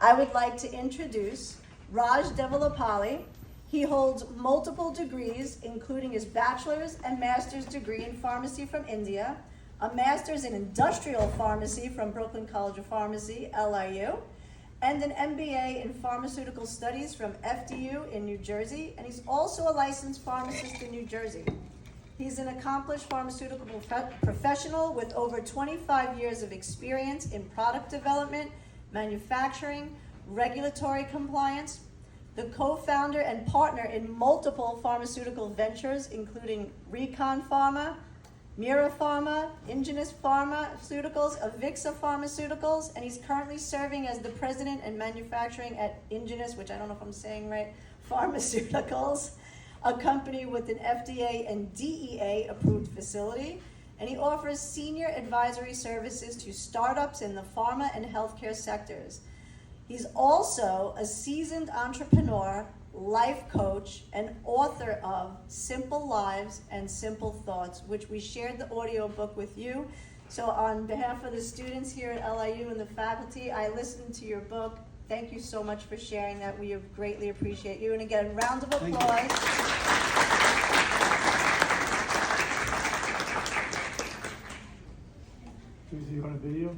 I would like to introduce Raj Devalapalli. He holds multiple degrees, including his bachelor's and master's degree in pharmacy from India, a master's in industrial pharmacy from Brooklyn College of Pharmacy, LIU, and an MBA in pharmaceutical studies from FDU in New Jersey, and he's also a licensed pharmacist in New Jersey. He's an accomplished pharmaceutical professional with over 25 years of experience in product development, manufacturing, regulatory compliance, the co-founder and partner in multiple pharmaceutical ventures, including Recon Pharma, Mira Pharma, Ingenus Pharmaceuticals, Avixa Pharmaceuticals, and he's currently serving as the president and manufacturing at Ingenus, which I don't know if I'm saying right, Pharmaceuticals, a company with an FDA and DEA approved facility. And he offers senior advisory services to startups in the pharma and healthcare sectors. He's also a seasoned entrepreneur, life coach, and author of Simple Lives and Simple Thoughts, which we shared the audio book with you. So on behalf of the students here at LIU and the faculty, I listened to your book. Thank you so much for sharing that. We greatly appreciate you. And again, round of applause. Do you want a video?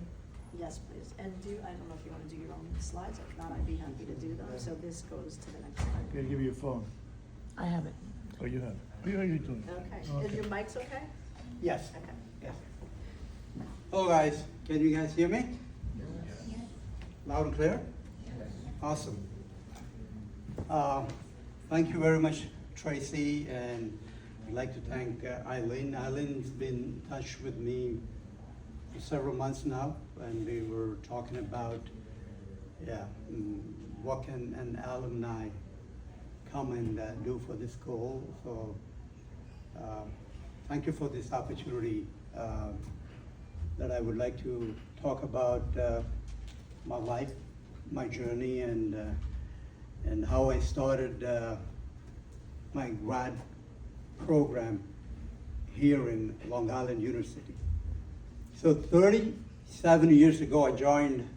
Yes, please. And I don't know if you want to do your own slides. If not, I'd be happy to do them. So this goes to the next slide. Okay, give you your phone. I have it. Oh, you have it. Oh, you already doing it. Okay. Is your mics okay? Yes. Okay. Yes. Hello, guys. Can you guys hear me? Yes. Loud and clear? Yes. Awesome. Thank you very much, Tracy, and I'd like to thank Eileen. Eileen's been in touch with me for several months now, and we were talking about, what can an alumni come and do for this school. So thank you for this opportunity that I would like to talk about my life, my journey, and how I started my grad program here in Long Island University. So 37 years ago, I joined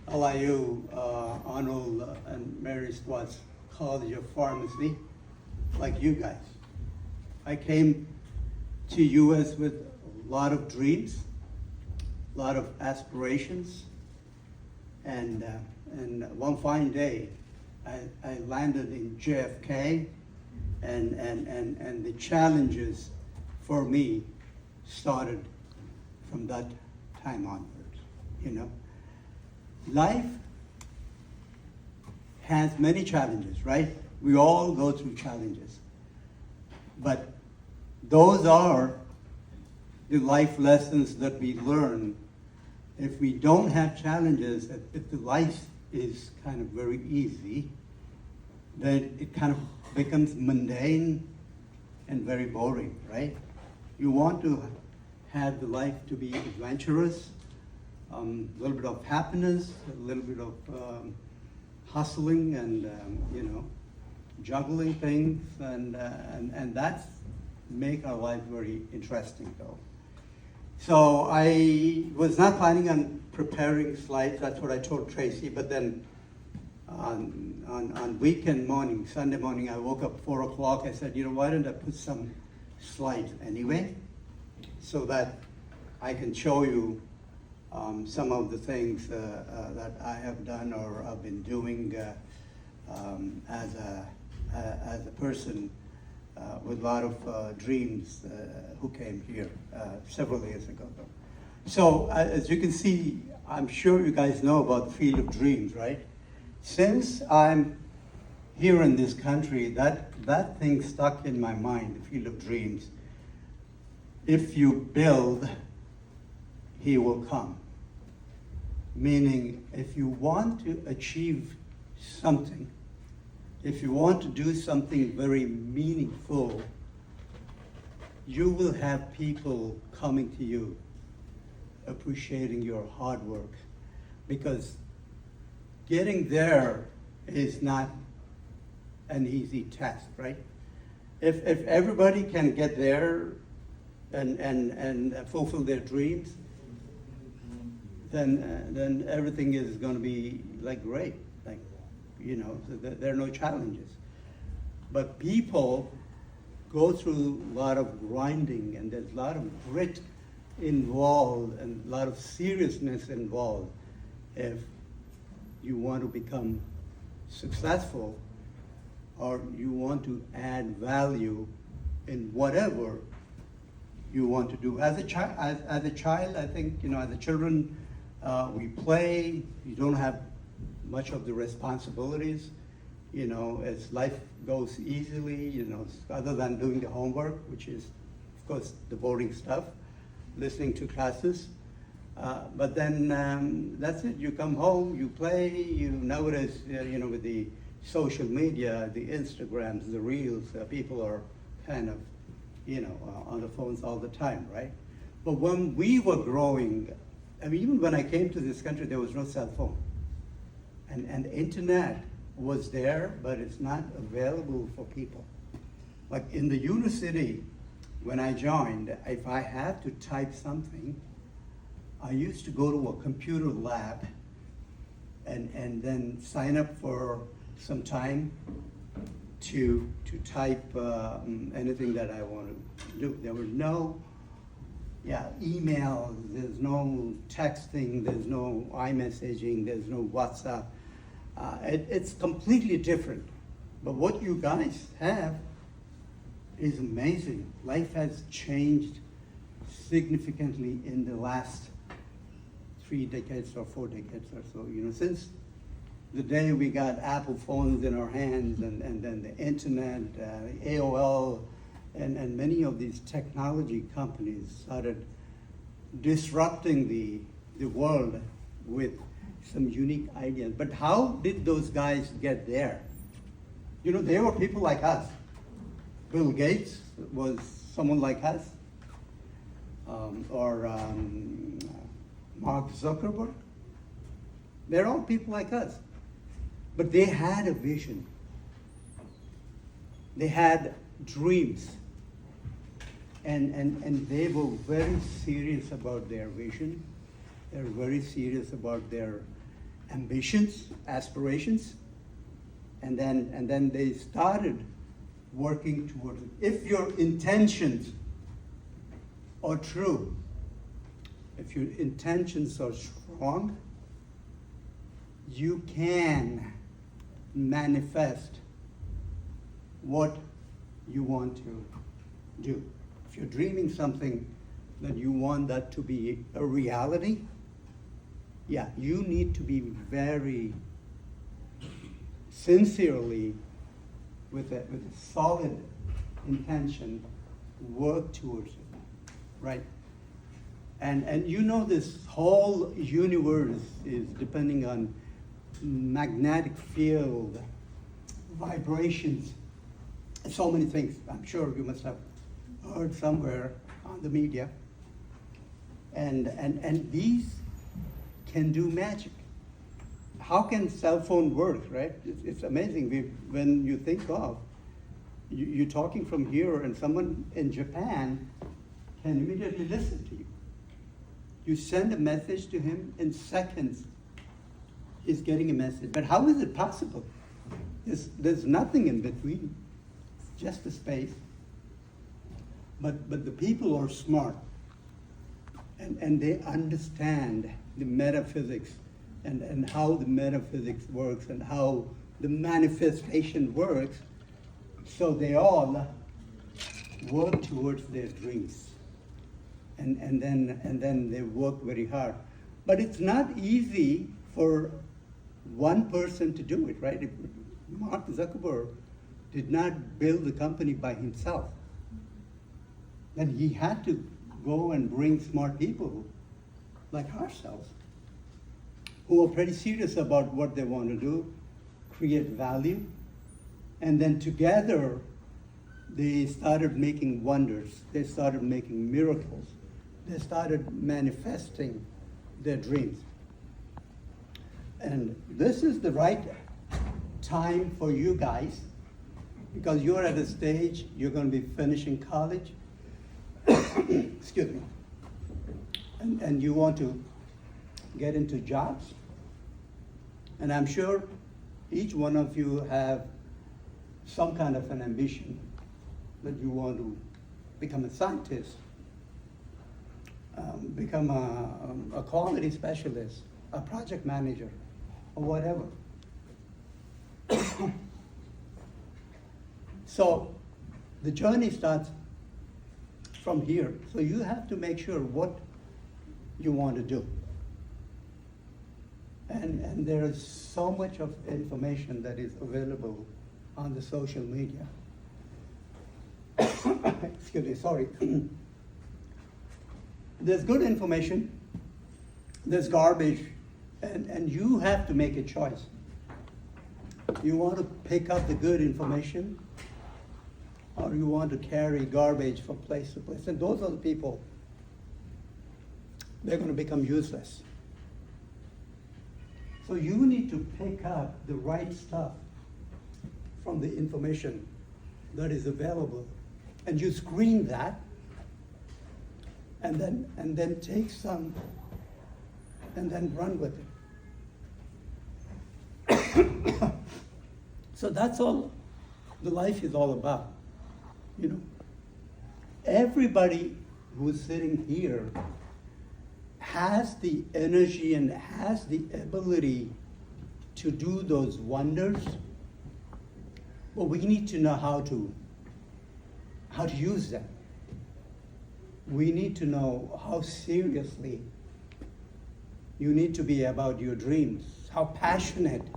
LIU, Arnold and Mary Stuart's College of Pharmacy, like you guys. I came to US with a lot of dreams, a lot of aspirations, and one fine day, I landed in JFK, and the challenges for me started from that time onwards. You know, life has many challenges, right? We all go through challenges, but those are the life lessons that we learn. If we don't have challenges, if the life is kind of very easy, then it kind of becomes mundane and very boring, right? You want to have the life to be adventurous, a little bit of happiness, a little bit of hustling and juggling things, and that's make our life very interesting though. So I was not planning on preparing slides, that's what I told Tracy, but then on weekend morning, Sunday morning, I woke up 4 o'clock, I said, why don't I put some slides anyway, so that I can show you some of the things that I have done or I've been doing as a person with a lot of dreams who came here several years ago. So as you can see, I'm sure you guys know about the field of dreams, right? Since I'm here in this country, that thing stuck in my mind, the field of dreams. If you build, he will come. Meaning, if you want to achieve something, if you want to do something very meaningful, you will have people coming to you, appreciating your hard work. Because getting there is not an easy task, right? If everybody can get there and fulfill their dreams, then everything is going to be like great, like, so there are no challenges. But people go through a lot of grinding, and there's a lot of grit involved and a lot of seriousness involved if you want to become successful or you want to add value in whatever you want to do. As a child, I think, as a children, we play. You don't have much of the responsibilities, as life goes easily, other than doing the homework, which is, of course, the boring stuff, listening to classes. But then that's it. You come home, you play. Nowadays, with the social media, the Instagrams, the Reels, people are kind of, on the phones all the time, right? But when we were growing, even when I came to this country, there was no cell phone. And the internet was there, but it's not available for people. Like in the university, when I joined, if I had to type something, I used to go to a computer lab and then sign up for some time to type anything that I want to do. There was no email, there's no texting, there's no iMessaging, there's no WhatsApp. It's completely different. But what you guys have is amazing. Life has changed significantly in the last 3 decades or 4 decades or so. Since the day we got Apple phones in our hands and then the internet, AOL, and many of these technology companies started disrupting the world with some unique ideas. But how did those guys get there? They were people like us. Bill Gates was someone like us, or Mark Zuckerberg. They're all people like us. But they had a vision. They had dreams. And they were very serious about their vision. They were very serious about their ambitions, aspirations. And then they started working towards it. If your intentions are true, if your intentions are strong, you can manifest what you want to do. If you're dreaming something that you want that to be a reality, you need to be very sincerely, with a solid intention, work towards it, right? And this whole universe is depending on magnetic field, vibrations, so many things. I'm sure you must have heard somewhere on the media. And these can do magic. How can cell phone work, right? It's amazing. When you think of, you're talking from here and someone in Japan can immediately listen to you. You send a message to him, in seconds, he's getting a message. But how is it possible? There's nothing in between, it's just a space. But the people are smart, and they understand the metaphysics and how the metaphysics works and how the manifestation works, so they all work towards their dreams. And then they work very hard. But it's not easy for one person to do it, right? Mark Zuckerberg did not build the company by himself. Then he had to go and bring smart people like ourselves, who are pretty serious about what they want to do, create value, and then together they started making wonders. They started making miracles. They started manifesting their dreams. And this is the right time for you guys, because you're at a stage, you're going to be finishing college, excuse me, and you want to get into jobs. And I'm sure each one of you have some kind of an ambition that you want to become a scientist, become a quality specialist, a project manager, or whatever. So the journey starts from here. So you have to make sure what you want to do. And there is so much of information that is available on the social media. Excuse me, sorry. There's good information, there's garbage, and you have to make a choice. You want to pick up the good information, or you want to carry garbage from place to place. And those are the people, they're going to become useless. So you need to pick up the right stuff from the information that is available, and you screen that, and then take some, and then run with it. So that's all the life is all about, you know. Everybody who's sitting here has the energy and has the ability to do those wonders, but we need to know how to use them. We need to know how seriously you need to be about your dreams, how passionate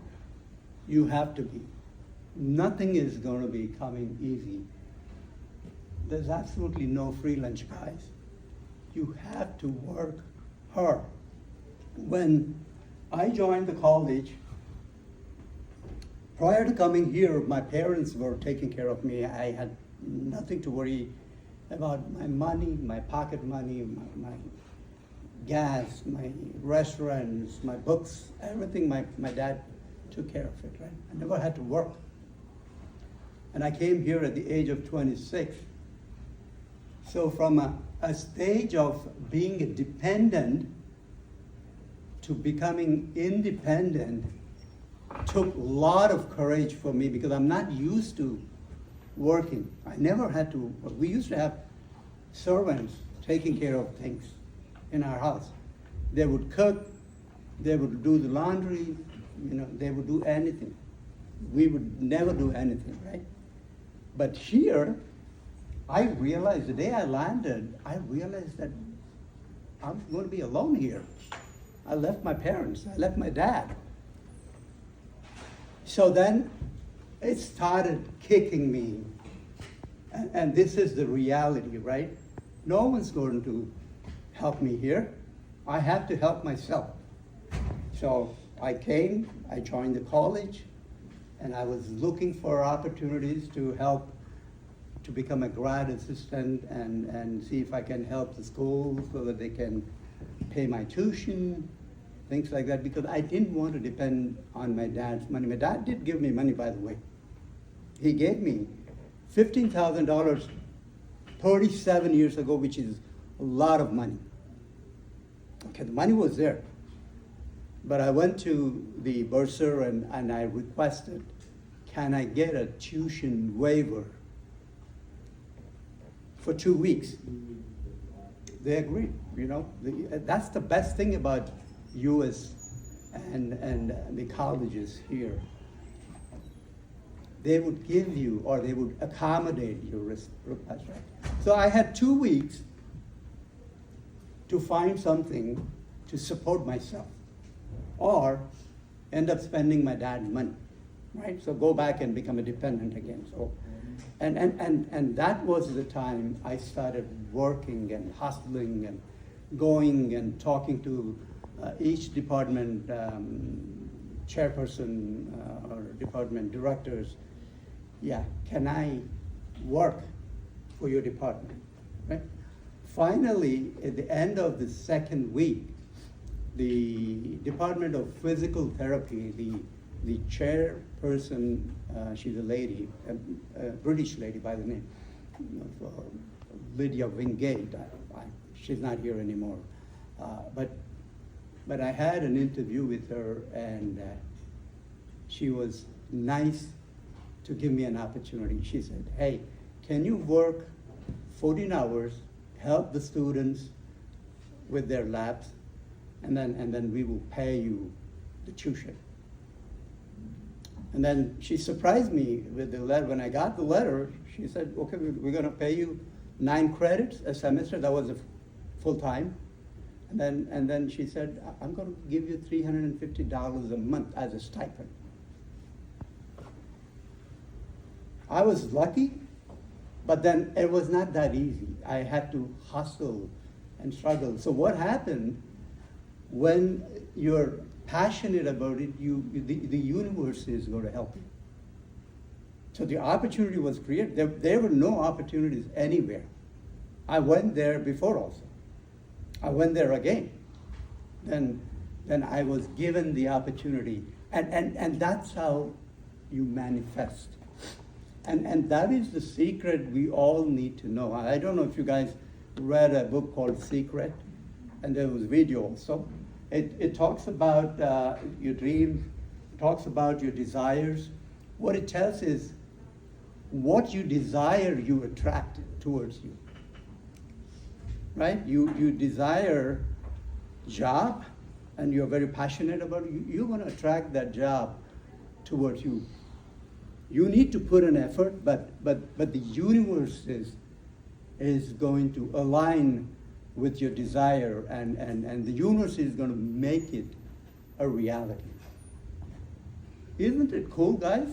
you have to be. Nothing is going to be coming easy. There's absolutely no free lunch, guys. You have to work hard. When I joined the college, prior to coming here, my parents were taking care of me. I had nothing to worry about. My money, my pocket money, my gas, my restaurants, my books, everything my dad took care of it, right? I never had to work. And I came here at the age of 26. So from a stage of being a dependent to becoming independent took a lot of courage for me, because I'm not used to working. I never had to. We used to have servants taking care of things in our house. They would cook, they would do the laundry, you know, they would do anything. We would never do anything, right? But here, I realized the day I landed, I realized that I'm going to be alone here. I left my parents, I left my dad. So then it started kicking me. And this is the reality, right? No one's going to help me here. I have to help myself. So I came, I joined the college, and I was looking for opportunities to help to become a grad assistant and see if I can help the school so that they can pay my tuition, things like that, because I didn't want to depend on my dad's money. My dad did give me money, by the way. He gave me $15,000 37 years ago, which is a lot of money. Okay, the money was there. But I went to the bursar and I requested, can I get a tuition waiver for 2 weeks? They agreed, you know. That's the best thing about US and the colleges here. They would give you, or they would accommodate your request, right? So I had 2 weeks to find something to support myself, or end up spending my dad's money, right? So go back and become a dependent again. So, and that was the time I started working and hustling and going and talking to each department chairperson or department directors. Yeah, can I work for your department, right? Finally, at the end of the second week, the Department of Physical Therapy, the chairperson, she's a lady, a British lady by the name of Lydia Wingate. She's not here anymore. But But I had an interview with her, and she was nice to give me an opportunity. She said, hey, can you work 14 hours, help the students with their labs, and then we will pay you the tuition. And then she surprised me with the letter. When I got the letter, she said, okay, we're gonna pay you 9 credits a semester. That was a full time. And then she said, I'm gonna give you $350 a month as a stipend. I was lucky, but then it was not that easy. I had to hustle and struggle. So what happened, when you're passionate about it, the universe is going to help you. So the opportunity was created. There were no opportunities anywhere. I went there before also. I went there again. Then I was given the opportunity. And that's how you manifest. And that is the secret we all need to know. I don't know if you guys read a book called Secret, and there was video also. It talks about your dreams, talks about your desires. What it tells is what you desire, you attract towards you. Right? You desire job, and you're very passionate about it. You're going to attract that job towards you. You need to put an effort, but the universe is going to align with your desire, and the universe is going to make it a reality. Isn't it cool, guys?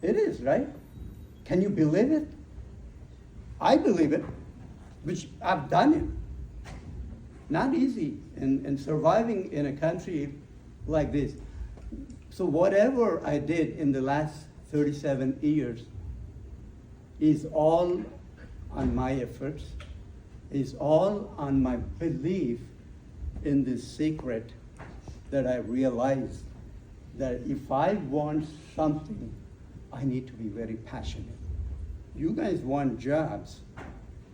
It is, right? Can you believe it? I believe it, which I've done it. Not easy in surviving in a country like this. So whatever I did in the last 37 years is all on my efforts, is all on my belief in this secret that I realized that if I want something, I need to be very passionate. You guys want jobs.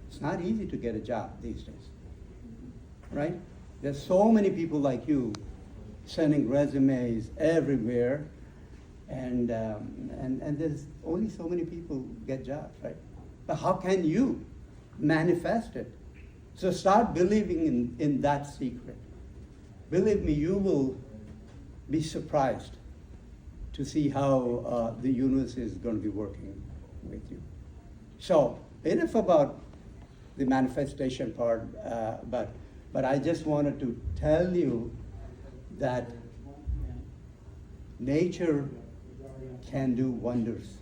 It's not easy to get a job these days, right? There's so many people like you sending resumes everywhere, and there's only so many people get jobs, right? But how can you manifest it? So start believing in that secret. Believe me, you will be surprised to see how the universe is going to be working with you. So enough about the manifestation part, but I just wanted to tell you that nature can do wonders.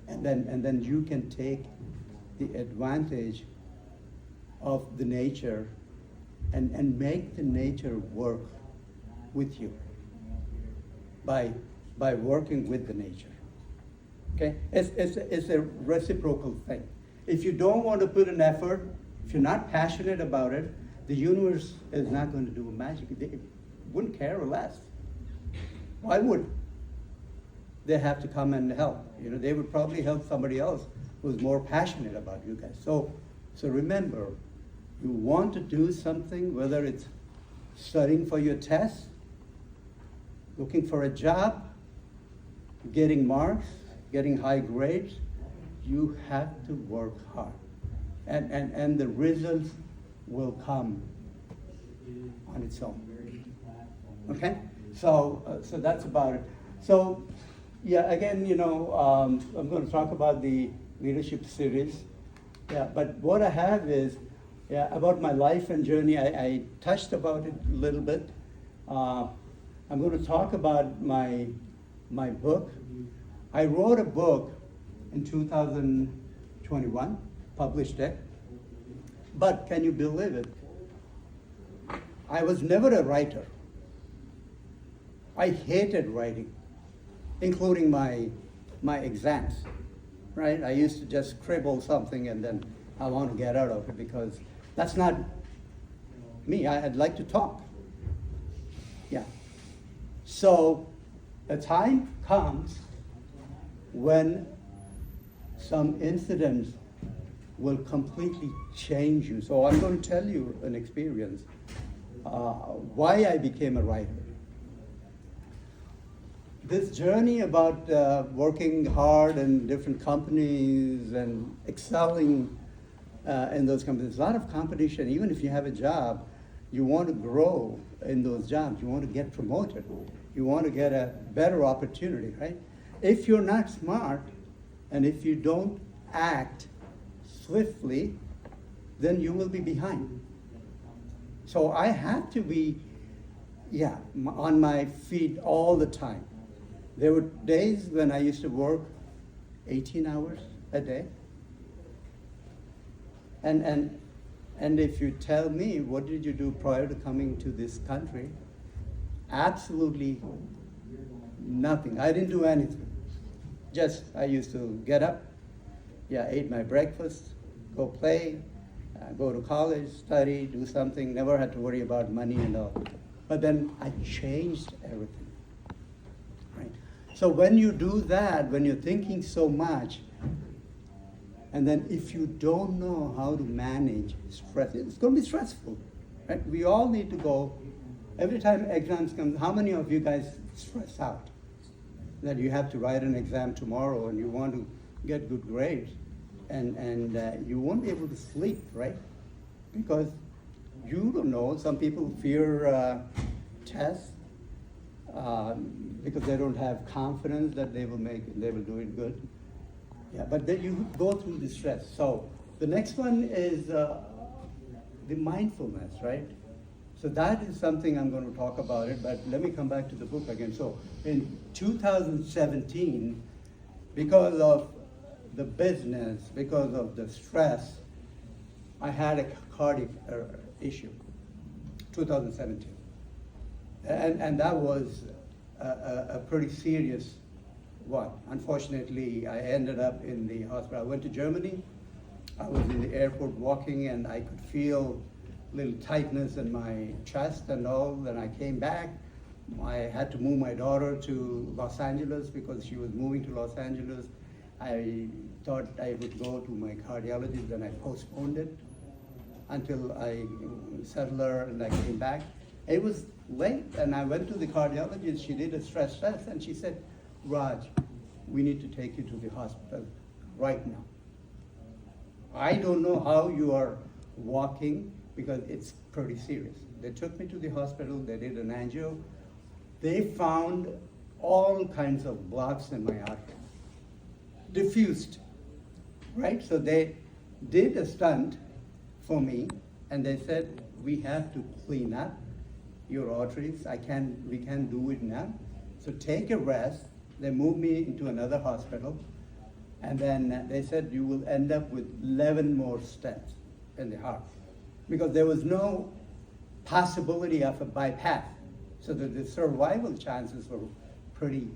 And then you can take the advantage of the nature and make the nature work with you by working with the nature. Okay? It's a reciprocal thing. If you don't want to put an effort, if you're not passionate about it, the universe is not going to do magic. They wouldn't care or less. Why would they have to come and help? You know, they would probably help somebody else who's more passionate about you guys. So remember, you want to do something, whether it's studying for your test, looking for a job, getting marks, getting high grades, you have to work hard. And the results will come on its own. Okay? So that's about it. So, yeah, again, you know, I'm going to talk about the leadership series. Yeah, but what I have is, about my life and journey. I touched about it a little bit. I'm going to talk about my book. I wrote a book in 2021, published it. But can you believe it? I was never a writer. I hated writing, including my exams, right? I used to just scribble something and then I want to get out of it because that's not me. I'd like to talk. Yeah. So a time comes when some incidents will completely change you. So I'm going to tell you an experience why I became a writer. This journey about working hard in different companies and excelling in those companies, a lot of competition. Even if you have a job, you want to grow in those jobs. You want to get promoted. You want to get a better opportunity, right? If you're not smart and if you don't act swiftly, then you will be behind. So I had to be, on my feet all the time. There were days when I used to work 18 hours a day. And if you tell me, what did you do prior to coming to this country? Absolutely nothing. I didn't do anything. Just, I used to get up, ate my breakfast, go play, go to college, study, do something, never had to worry about money and all. But then I changed everything, right? So when you do that, when you're thinking so much, and then if you don't know how to manage stress, it's going to be stressful, right? We all need to go, every time exams come, how many of you guys stress out that you have to write an exam tomorrow and you want to get good grades and you won't be able to sleep, right? Because you don't know, some people fear tests because they don't have confidence that they will do it good. Yeah, but then you go through the stress. So the next one is the mindfulness, right? So that is something I'm going to talk about it, but let me come back to the book again. So in 2017, because of the business, because of the stress, I had a cardiac issue, 2017. And that was a pretty serious one. Unfortunately, I ended up in the hospital. I went to Germany. I was in the airport walking and I could feel a little tightness in my chest and all. Then I came back. I had to move my daughter to Los Angeles because she was moving to Los Angeles. I thought I would go to my cardiologist, then I postponed it until I settled her and I came back. It was late and I went to the cardiologist. She did a stress test and she said, Raj, we need to take you to the hospital right now. I don't know how you are walking because it's pretty serious. They took me to the hospital, they did an angio. They found all kinds of blocks in my artery, diffused, right? So they did a stunt for me and they said, we have to clean up your arteries. We can't do it now. So take a rest. They moved me into another hospital, and then they said you will end up with 11 more stents in the heart because there was no possibility of a bypass. So that the survival chances were pretty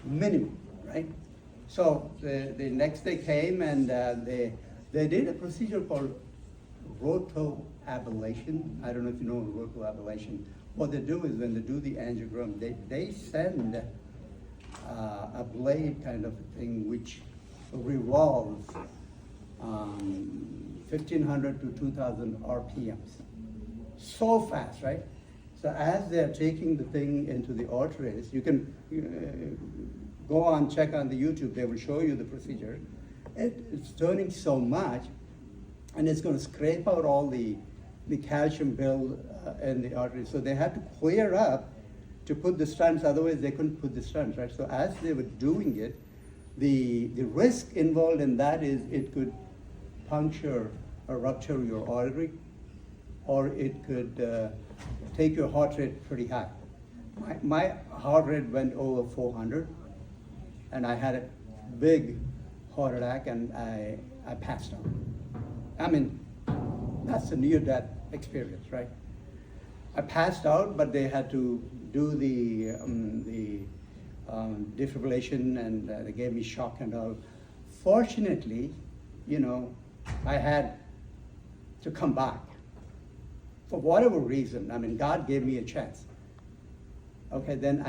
minimal, right? So the next day came and they did a procedure called rotoablation. I don't know if you know rotoablation. What they do is when they do the angiogram, they send a blade kind of a thing which revolves 1,500 to 2,000 RPMs. So fast, right? So as they're taking the thing into the arteries, you can go on, check on the YouTube, they will show you the procedure. It's turning so much, and it's going to scrape out all the calcium build in the arteries. So they had to clear up to put the stents, otherwise they couldn't put the stents, right? So as they were doing it, the risk involved in that is it could puncture or rupture your artery, or it could take your heart rate pretty high. My heart rate went over 400, and I had a big heart attack, and I passed out. I mean, that's a near-death experience, right? I passed out, but they had to do the defibrillation, and they gave me shock and all. Fortunately, I had to come back. For whatever reason, I mean, God gave me a chance. Okay, then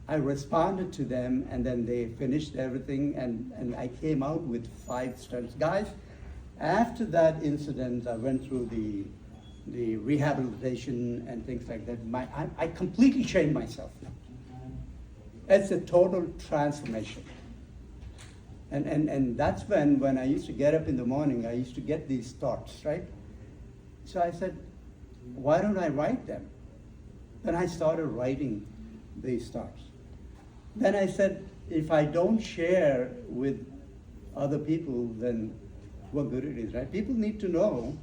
I responded to them, and then they finished everything, and I came out with 5 stents. Guys, after that incident, I went through the the rehabilitation and things like that. I completely changed myself now. It's a total transformation. And that's when I used to get up in the morning, I used to get these thoughts, right? So I said, why don't I write them? Then I started writing these thoughts. Then I said, if I don't share with other people, then what good it is, right? People need to know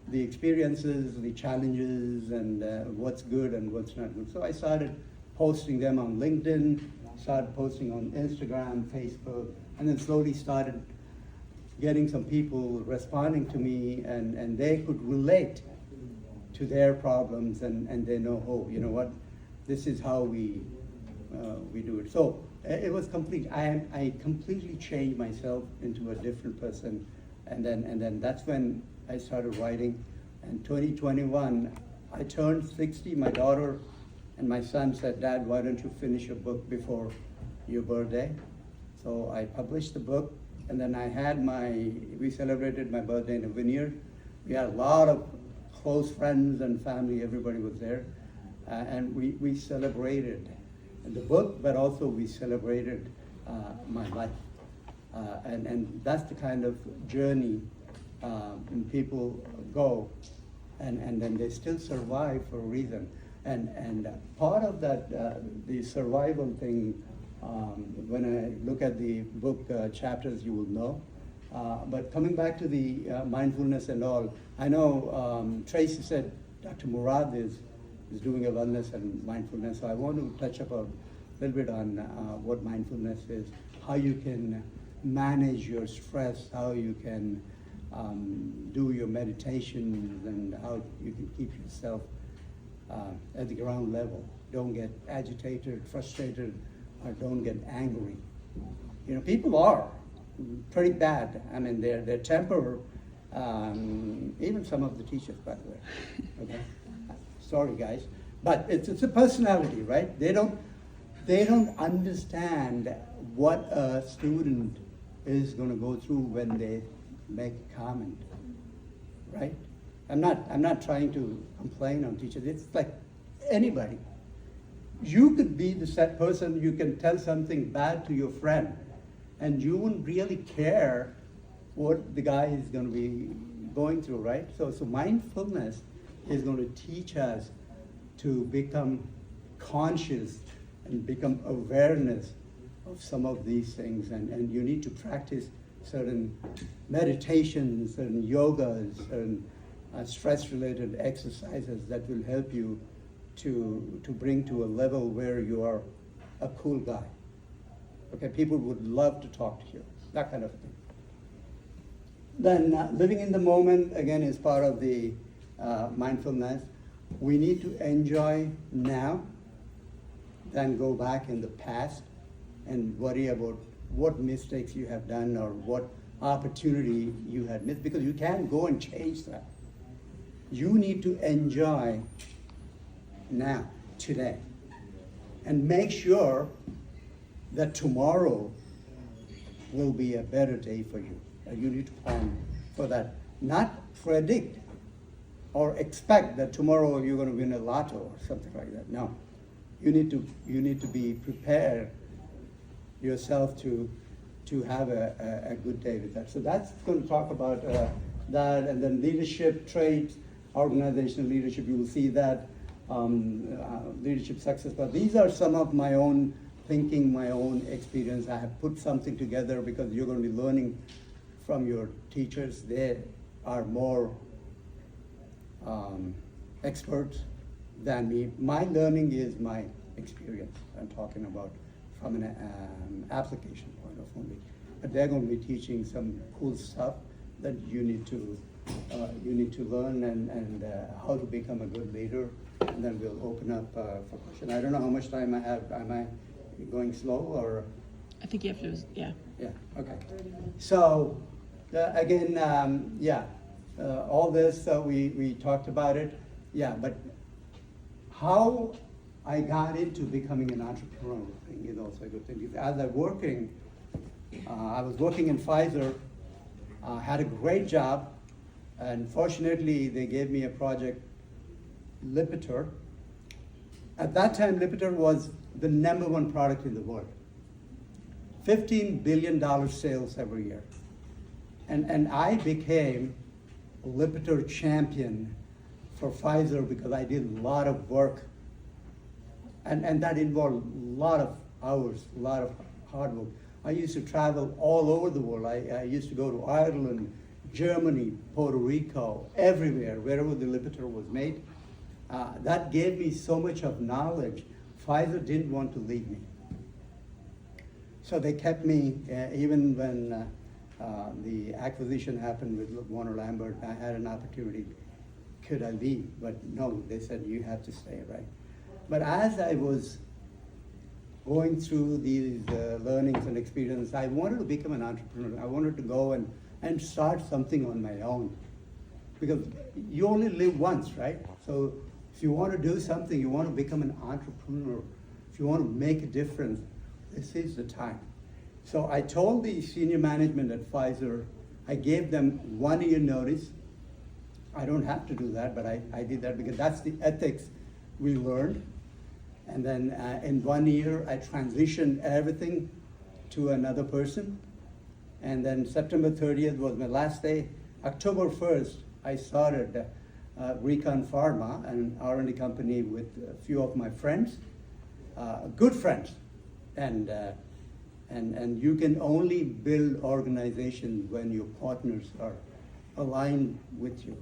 the experiences, the challenges, and what's good and what's not good. So I started posting them on LinkedIn, started posting on Instagram, Facebook, and then slowly started getting some people responding to me, and they could relate to their problems, and they know, oh, you know what, this is how we do it. So it was complete. I completely changed myself into a different person, and then that's when I started writing. And 2021, I turned 60. My daughter and my son said, Dad, why don't you finish your book before your birthday? So I published the book, and then we celebrated my birthday in a vineyard. We had a lot of close friends and family, everybody was there. And we celebrated the book, but also we celebrated my life. And that's the kind of journey when people go, and then they still survive for a reason. And part of that, the survival thing, when I look at the book chapters, you will know. But coming back to the mindfulness and all, I know Tracy said Dr. Murad is doing a wellness and mindfulness. So I want to touch up a little bit on what mindfulness is, how you can manage your stress, how you can do your meditations, and how you can keep yourself at the ground level. Don't get agitated, frustrated, or don't get angry. You know, people are pretty bad. I mean, their temper, even some of the teachers, by the way. Okay, sorry guys, but it's a personality, right? They don't understand what a student is going to go through when they make a comment, right? I'm not trying to complain on teachers. It's like anybody. You could be the set person, you can tell something bad to your friend, and you wouldn't really care what the guy is going to be going through, right? So mindfulness is going to teach us to become conscious and become awareness of some of these things, and you need to practice certain meditations, certain yogas, certain stress-related exercises that will help you to bring to a level where you are a cool guy. Okay, people would love to talk to you, that kind of thing. Then living in the moment, again, is part of the mindfulness. We need to enjoy now, then go back in the past and worry about what mistakes you have done or what opportunity you had missed, because you can't go and change that. You need to enjoy now, today, and make sure that tomorrow will be a better day for you. You need to plan for that. Not predict or expect that tomorrow you're going to win a lotto or something like that. No, you need to be prepared yourself to have a good day with that. So that's going to talk about that, and then leadership traits, organizational leadership. You will see that leadership success. But these are some of my own thinking, my own experience. I have put something together because you're going to be learning from your teachers. They are more experts than me. My learning is my experience. I'm talking about from an application point of only. But they're going to be teaching some cool stuff that you need to learn, and how to become a good leader. And then we'll open up for questions. I don't know how much time I have. Am I going slow or? I think you have to, yeah. Yeah, okay. So, again, all this, we talked about it. Yeah, but how I got into becoming an entrepreneur thing is also a good thing. As I was working in Pfizer, had a great job, And fortunately, they gave me a project, Lipitor. At that time, Lipitor was the #1 product in the world. $15 billion sales every year. And I became a Lipitor champion for Pfizer because I did a lot of work. And that involved a lot of hours, a lot of hard work. I used to travel all over the world. I used to go to Ireland, Germany, Puerto Rico, everywhere, wherever the Lipitor was made. That gave me so much of knowledge. Pfizer didn't want to leave me. So they kept me, even when the acquisition happened with Warner-Lambert, I had an opportunity. Could I leave? But no, they said, you have to stay, right? But as I was going through these learnings and experiences, I wanted to become an entrepreneur. I wanted to go and start something on my own. Because you only live once, right? So if you want to do something, you want to become an entrepreneur, if you want to make a difference, this is the time. So I told the senior management at Pfizer, I gave them 1 year notice. I don't have to do that, but I did that because that's the ethics we learned. And then in 1 year, I transitioned everything to another person. And then September 30th was my last day. October 1st, I started Recon Pharma, an R&D company with a few of my friends, good friends. And you can only build organizations when your partners are aligned with you.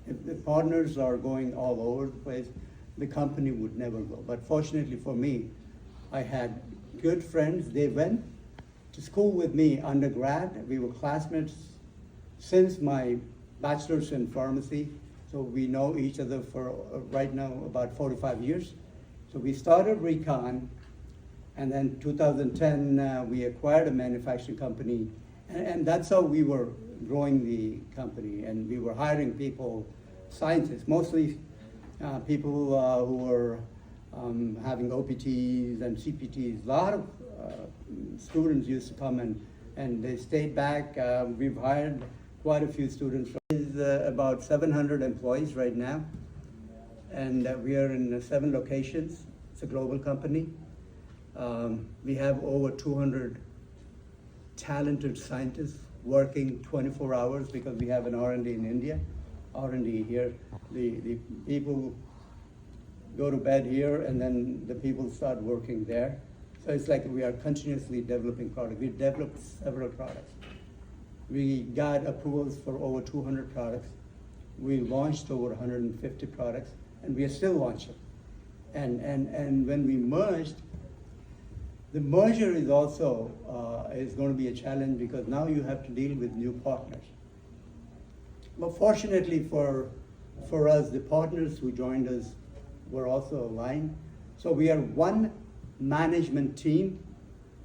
If the partners are going all over the place, the company would never go. But fortunately for me, I had good friends. They went to school with me undergrad. We were classmates since my bachelor's in pharmacy. So we know each other for right now about 45 years. So we started Recon, and then 2010 we acquired a manufacturing company, and that's how we were growing the company. And we were hiring people, scientists, mostly people who were having OPTs and CPTs. A lot of students used to come and they stayed back. We've hired quite a few students. There's about 700 employees right now, and we are in 7 locations. It's a global company. We have over 200 talented scientists working 24 hours because we have an R&D in India. R&D here, the people go to bed here and then the people start working there. So it's like we are continuously developing products. We developed several products. We got approvals for over 200 products. We launched over 150 products, and we are still launching. And when we merged, the merger is also is going to be a challenge because now you have to deal with new partners. But fortunately for us, the partners who joined us were also aligned. So we are one management team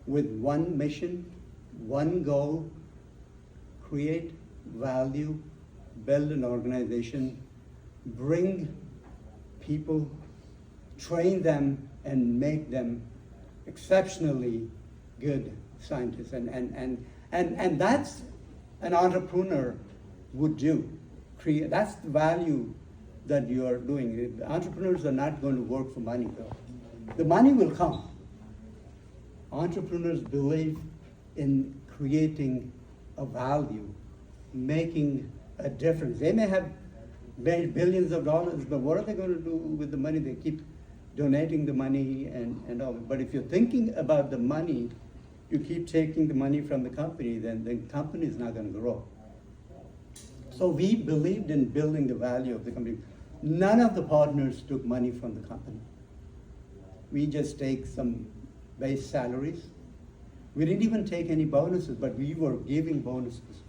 with one mission, one goal: create value, build an organization, bring people, train them, and make them exceptionally good scientists. And that's an entrepreneur would do. That's the value that you are doing. Entrepreneurs are not going to work for money, though. The money will come. Entrepreneurs believe in creating a value, making a difference. They may have made billions of dollars, but what are they going to do with the money? They keep donating the money and all. But if you're thinking about the money, you keep taking the money from the company, then the company is not going to grow. So we believed in building the value of the company. None of the partners took money from the company. We just take some base salaries. We didn't even take any bonuses, but we were giving bonuses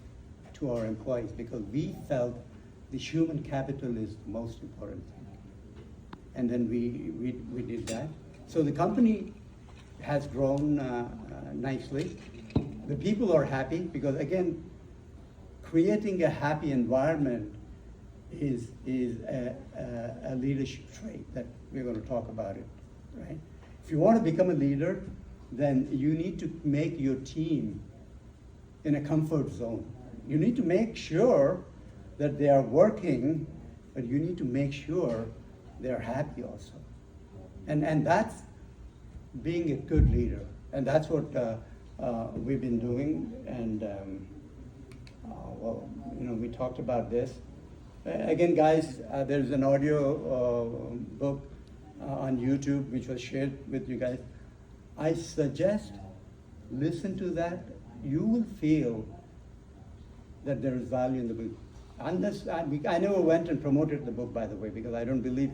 to our employees because we felt the human capital is the most important thing. And then we did that. So the company has grown nicely. The people are happy because, again, creating a happy environment is a leadership trait that we're going to talk about it, right? If you want to become a leader, then you need to make your team in a comfort zone. You need to make sure that they are working, but you need to make sure they're happy also. And that's being a good leader. And that's what we've been doing. And well, you know, we talked about this. Again, guys, there's an audio book on YouTube which was shared with you guys. I suggest listen to that. You will feel that there is value in the book. Unless I never went and promoted the book, by the way, because I don't believe,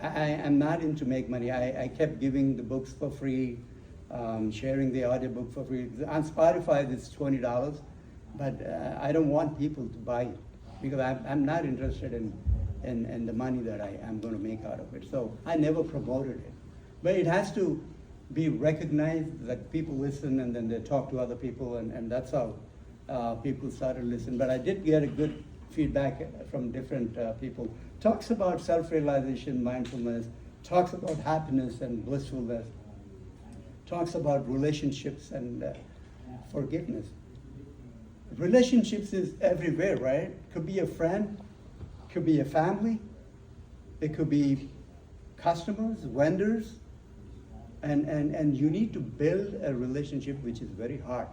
I am not into make money. I kept giving the books for free, sharing the audiobook for free. On Spotify, it's $20, but I don't want people to buy it because I'm not interested in the money that I am going to make out of it. So I never promoted it. But it has to be recognized that people listen and then they talk to other people, and that's how people started listening. But I did get a good feedback from different people. Talks about self-realization, mindfulness, talks about happiness and blissfulness, talks about relationships and forgiveness. Relationships is everywhere, right? Could be a friend, could be a family, it could be customers, vendors, and you need to build a relationship which is very hard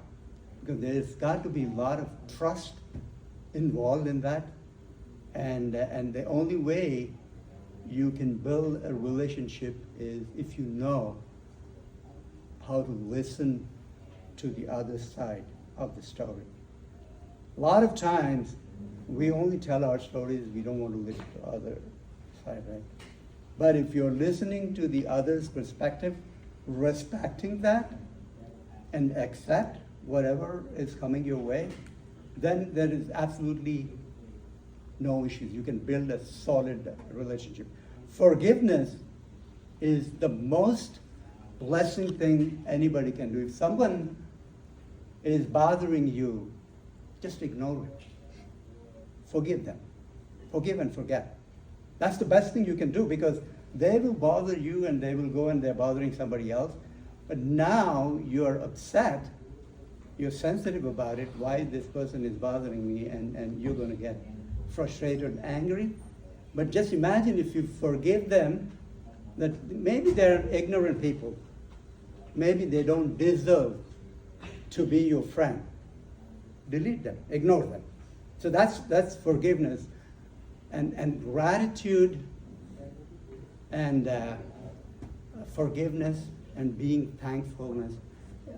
because there's got to be a lot of trust involved in that, and the only way you can build a relationship is if you know how to listen to the other side of the story. A lot of times we only tell our stories, we don't want to listen to the other side, right? But if you're listening to the other's perspective, respecting that, and accept whatever is coming your way, then there is absolutely no issues. You can build a solid relationship. Forgiveness is the most blessing thing anybody can do. If someone is bothering you, just ignore it. Forgive them. Forgive and forget. That's the best thing you can do because they will bother you and they will go and they're bothering somebody else. But now you're upset, you're sensitive about it, why this person is bothering me, and you're going to get frustrated and angry. But just imagine if you forgive them, that maybe they're ignorant people. Maybe they don't deserve to be your friend. Delete them, ignore them. So that's forgiveness. And gratitude and forgiveness and being thankfulness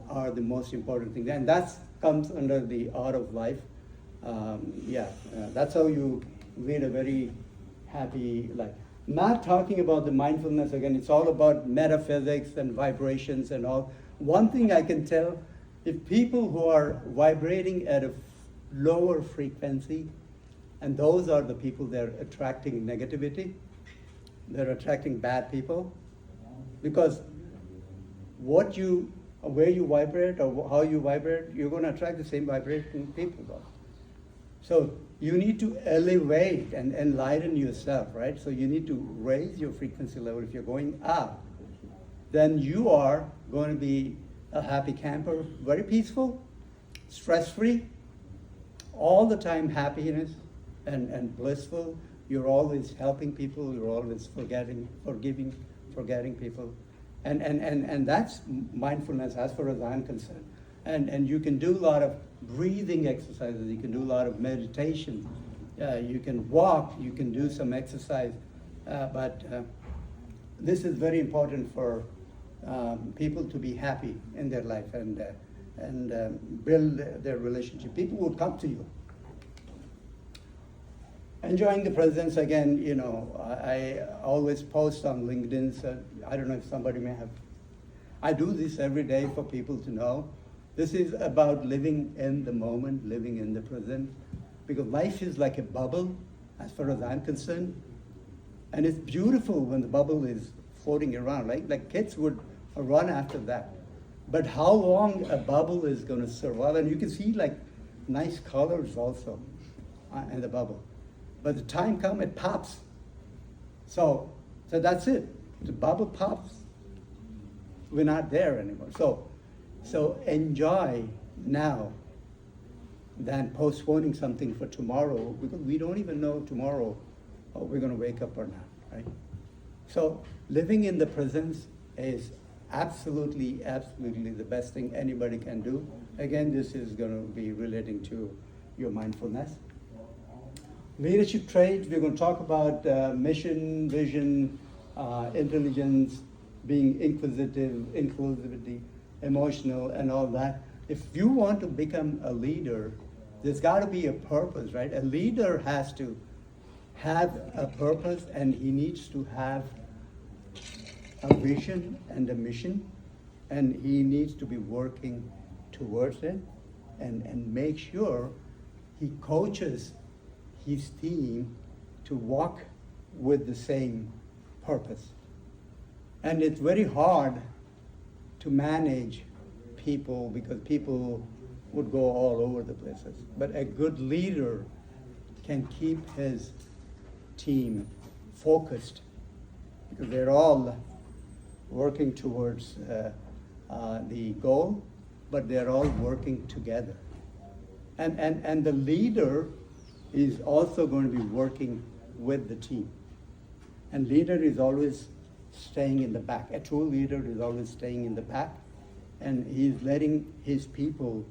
are the most important things. And that comes under the art of life. That's how you lead a very happy life. Not talking about the mindfulness again, it's all about metaphysics and vibrations and all. One thing I can tell, if people who are vibrating at a lower frequency, and those are the people that are attracting negativity, they're attracting bad people, because where you vibrate or how you vibrate, you're going to attract the same vibrating people though. So you need to elevate and enlighten yourself, right? So you need to raise your frequency level. If you're going up, then you are going to be a happy camper, very peaceful, stress-free, all the time happiness and blissful. You're always helping people, you're always forgiving people. And that's mindfulness as far as I'm concerned. And you can do a lot of breathing exercises, you can do a lot of meditation, you can walk, you can do some exercise, but this is very important for people to be happy in their life and build their relationship. People will come to you. Enjoying the presence again, you know, I always post on LinkedIn, so I don't know if somebody may have. I do this every day for people to know. This is about living in the moment, living in the present, because life is like a bubble, as far as I'm concerned. And it's beautiful when the bubble is floating around, like kids would run after that. But how long a bubble is going to survive, and you can see like nice colors also in the bubble. But the time comes, it pops. So that's it. The bubble pops. We're not there anymore. So enjoy now than postponing something for tomorrow, because we don't even know tomorrow we're going to wake up or not, right? So living in the present is absolutely the best thing anybody can do. Again, this is going to be relating to your mindfulness. Leadership traits, we're going to talk about mission, vision, intelligence, being inquisitive, inclusivity, emotional, and all that. If you want to become a leader, there's got to be a purpose, right? A leader has to have a purpose, and he needs to have a vision and a mission, and he needs to be working towards it, and make sure he coaches his team to walk with the same purpose. And it's very hard to manage people because people would go all over the places. But a good leader can keep his team focused because they're all working towards the goal, but they're all working together. And the leader is also going to be working with the team. And leader is always staying in the back. A true leader is always staying in the back, and he's letting his people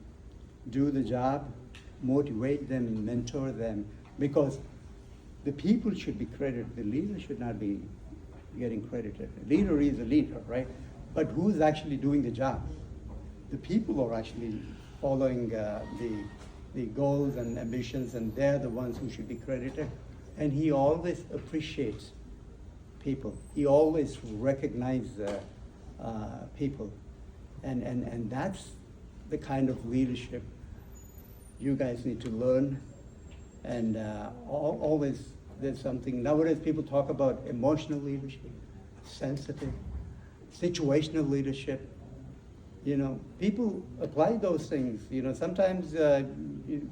do the job, motivate them, and mentor them, because the people should be credited. The leader should not be getting credited. The leader is a leader, right? But who's actually doing the job? The people are actually following the goals and ambitions, and they're the ones who should be credited. And he always appreciates people. He always recognizes people. And that's the kind of leadership you guys need to learn. And always there's something, nowadays people talk about emotional leadership, sensitive, situational leadership. You know, people apply those things. You know, sometimes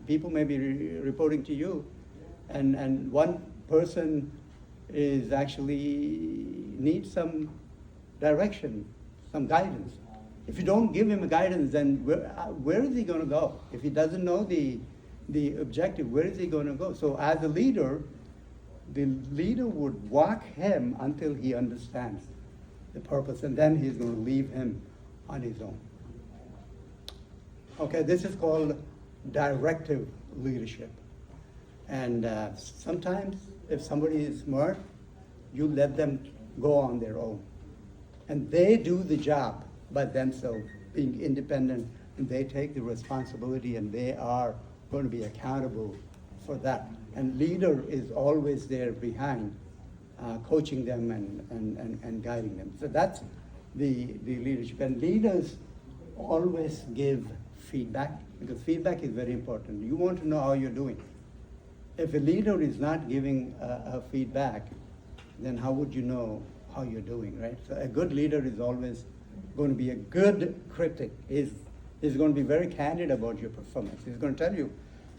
people may be reporting to you, and one person is actually needs some direction, some guidance. If you don't give him a guidance, then where is he going to go? If he doesn't know the objective, where is he going to go? So as a leader, the leader would walk him until he understands the purpose, and then he's going to leave him on his own. Okay, this is called directive leadership. And sometimes if somebody is smart, you let them go on their own. And they do the job by themselves, being independent, and they take the responsibility, and they are going to be accountable for that. And leader is always there behind, coaching them and guiding them. So that's the leadership. And leaders always give feedback, because feedback is very important. You want to know how you're doing. If a leader is not giving a feedback, then how would you know how you're doing, right? So a good leader is always going to be a good critic. He's going to be very candid about your performance. He's going to tell you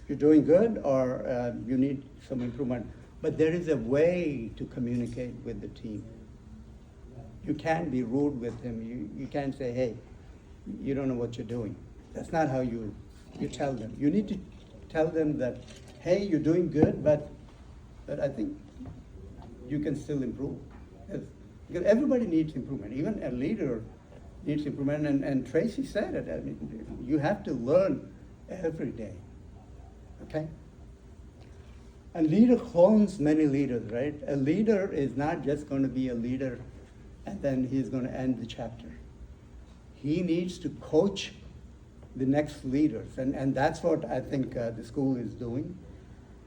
you're doing good or you need some improvement. But there is a way to communicate with the team. You can't be rude with him. You can't say, hey, you don't know what you're doing. That's not how you tell them. You need to tell them that, hey, you're doing good, but I think you can still improve. Because everybody needs improvement. Even a leader needs improvement. And Tracy said it. I mean, you have to learn every day. Okay? A leader clones many leaders, right? A leader is not just going to be a leader and then he's going to end the chapter. He needs to coach the next leaders. And that's what I think the school is doing.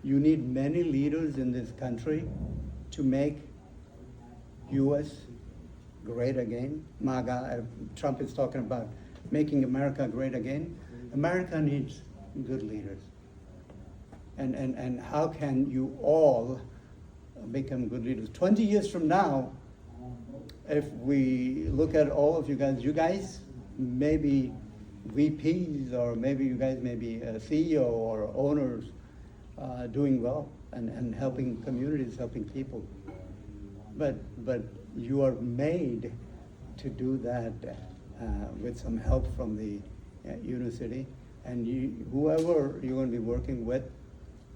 You need many leaders in this country to make U.S. great again. MAGA, Trump is talking about making America great again. America needs good leaders. And how can you all become good leaders? 20 years from now, if we look at all of you guys may be VPs, or maybe you guys may be a CEO or owners doing well and helping communities, helping people. But you are made to do that with some help from the university. And whoever you're going to be working with,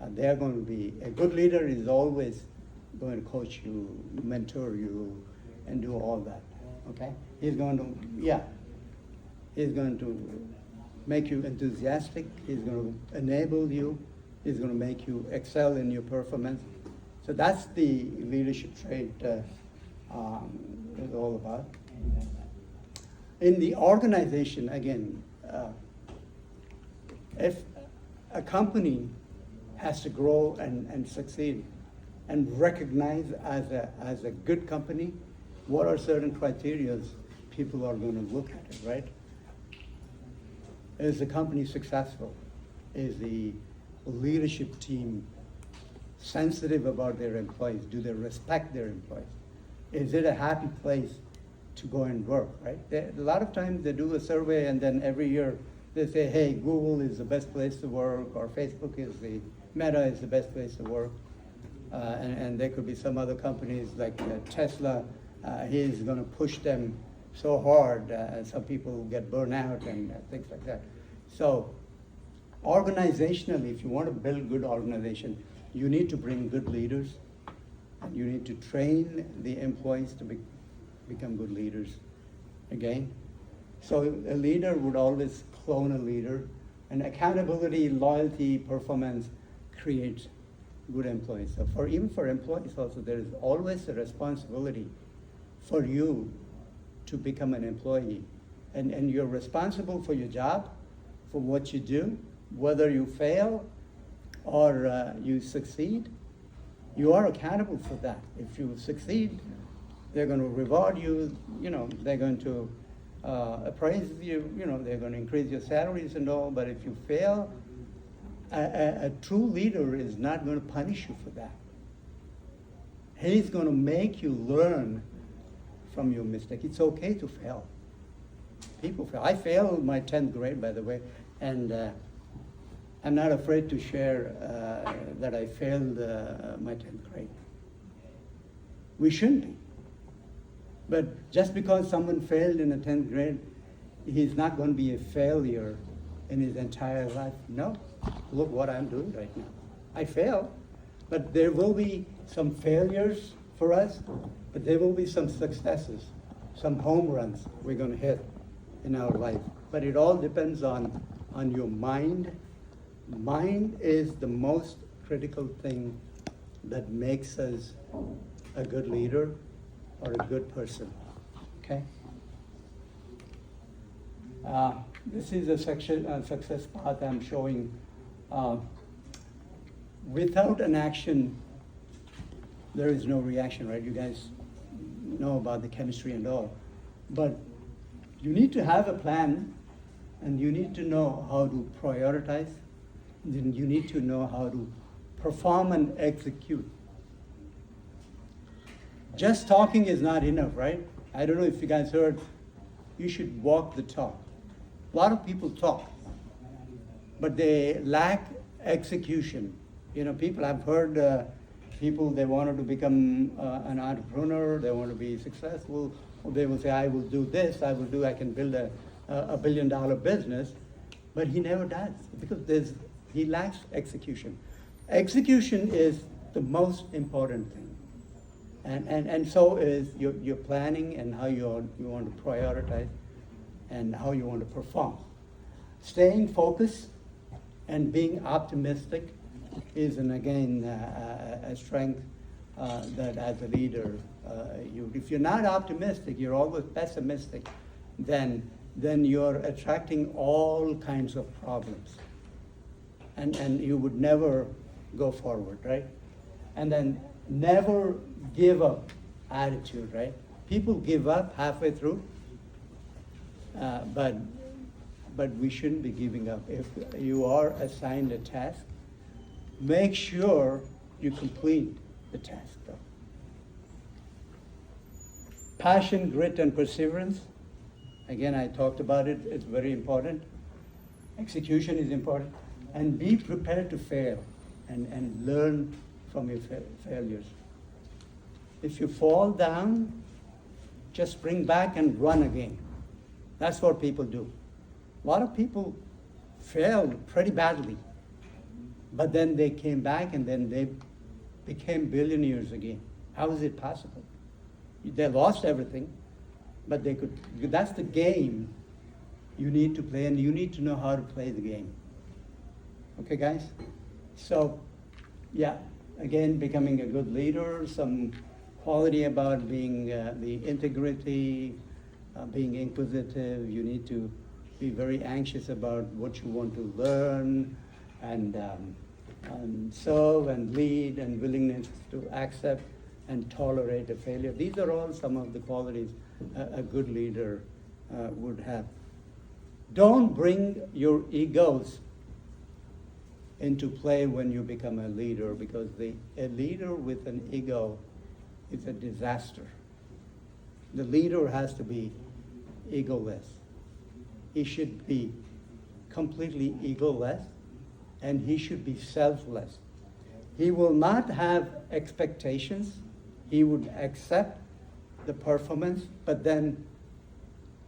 they're going to be, a good leader is always going to coach you, mentor you, and do all that, okay? He's going to make you enthusiastic, he's going to enable you, he's going to make you excel in your performance. So that's the leadership trait is all about. In the organization, again, if a company has to grow and succeed and recognize as a good company, what are certain criteria people are going to look at it, right? Is the company successful? Is the leadership team sensitive about their employees? Do they respect their employees? Is it a happy place to go and work, right? A lot of times they do a survey and then every year they say, hey, Google is the best place to work, or Facebook is Meta is the best place to work. And there could be some other companies like Tesla, he's going to push them so hard, some people get burned out and things like that. So organizationally, if you want to build good organization, you need to bring good leaders, and you need to train the employees to become good leaders again. So a leader would always clone a leader, and accountability, loyalty, performance creates good employees. So even for employees also, there is always a responsibility for you to become an employee. And you're responsible for your job, for what you do, whether you fail or you succeed, you are accountable for that. If you succeed, they're going to reward you, they're going to appraise you, they're going to increase your salaries and all, but if you fail, a true leader is not going to punish you for that. He's going to make you learn from your mistake. It's okay to fail. People fail. I failed my 10th grade, by the way, and I'm not afraid to share that I failed my 10th grade. We shouldn't be. But just because someone failed in the 10th grade, he's not going to be a failure in his entire life. No. Look what I'm doing right now. I failed, but there will be some failures for us, but there will be some successes, some home runs we're going to hit in our life. But it all depends on your mind. Mind is the most critical thing that makes us a good leader or a good person, okay? This is a success path I'm showing. Without an action, there is no reaction, right? You guys know about the chemistry and all. But you need to have a plan, and you need to know how to prioritize. Then you need to know how to perform and execute. Just talking is not enough, right? I don't know if you guys heard, you should walk the talk. A lot of people talk, but they lack execution. People, I've heard people, they wanted to become an entrepreneur, they want to be successful, they will say, I will do this, I can build a $1 billion business, but he never does, because he lacks execution. Execution is the most important thing. And so is your planning and how you want to prioritize and how you want to perform. Staying focused and being optimistic is, again, a strength that as a leader, if you're not optimistic, you're always pessimistic, then you're attracting all kinds of problems. And you would never go forward, right? And then never give up attitude, right? People give up halfway through, but we shouldn't be giving up. If you are assigned a task, make sure you complete the task, though. Passion, grit, and perseverance. Again, I talked about it. It's very important. Execution is important. And be prepared to fail and learn from your failures. If you fall down, just spring back and run again. That's what people do. A lot of people failed pretty badly. But then they came back and then they became billionaires again. How is it possible? They lost everything, but they could, that's the game you need to play, and you need to know how to play the game. Okay, guys? So, yeah, again, becoming a good leader, some quality about being the integrity, being inquisitive. You need to be very anxious about what you want to learn, and serve and lead, and willingness to accept and tolerate a failure. These are all some of the qualities a good leader would have. Don't bring your egos into play when you become a leader, because a leader with an ego is a disaster. The leader has to be egoless. He should be completely egoless, and he should be selfless. He will not have expectations. He would accept the performance, but then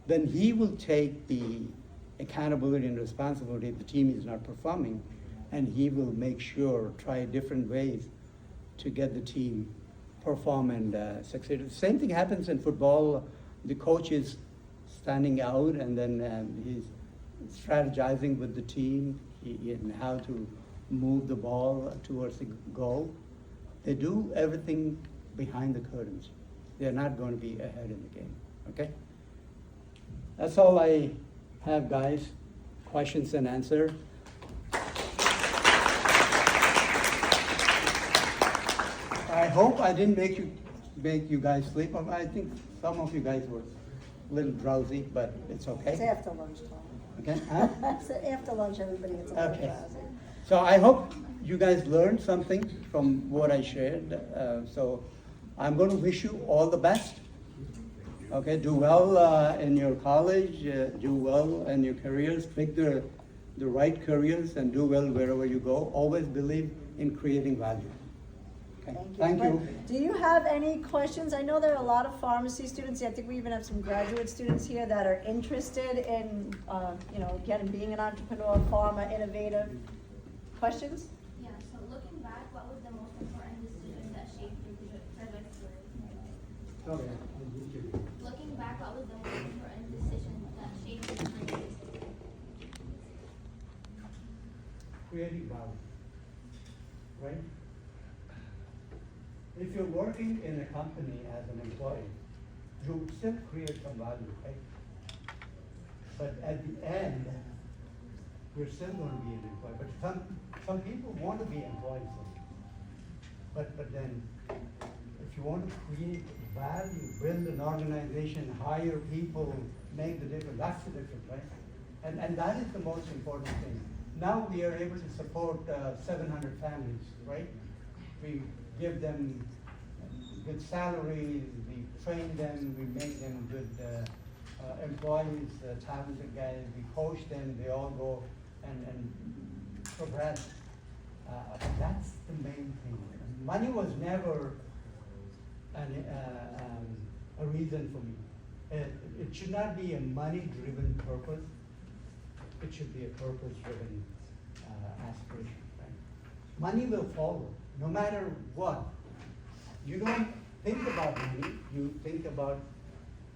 he will take the accountability and responsibility if the team is not performing, and he will make sure, try different ways to get the team perform and succeed. The same thing happens in football. The coach is standing out, and then he's strategizing with the team in how to move the ball towards the goal. They do everything behind the curtains. They're not going to be ahead in the game, okay? That's all I have, guys. Questions and answers. I hope I didn't make you guys sleep. I think some of you guys were a little drowsy, but it's okay. It's after lunch time. Okay? Huh? So after lunch, everybody gets a little Okay. drowsy. So I hope you guys learned something from what I shared. So I'm going to wish you all the best. Okay, do well in your college, do well in your careers, pick the right careers, and do well wherever you go. Always believe in creating value. Okay. Thank you. But do you have any questions? I know there are a lot of pharmacy students. I think we even have some graduate students here that are interested in, again, being an entrepreneur, pharma, innovative. Questions? Yeah, so looking back, what was the most important decision that shaped your career? Okay. Looking back, what was the most important decision that shaped your career? Creating value, right? If you're working in a company as an employee, you still create some value, right? But at the end, you're still going to be an employee. But some people want to be employees. But then, if you want to create value, build an organization, hire people, make the difference, that's the difference, right? And that is the most important thing. Now we are able to support 700 families, right? We give them good salaries, we train them, we make them good employees, talented guys, we coach them, they all go and progress. That's the main thing. Money was never a reason for me. It should not be a money-driven purpose. It should be a purpose-driven aspiration. Right? Money will follow, no matter what. You don't think about money, you think about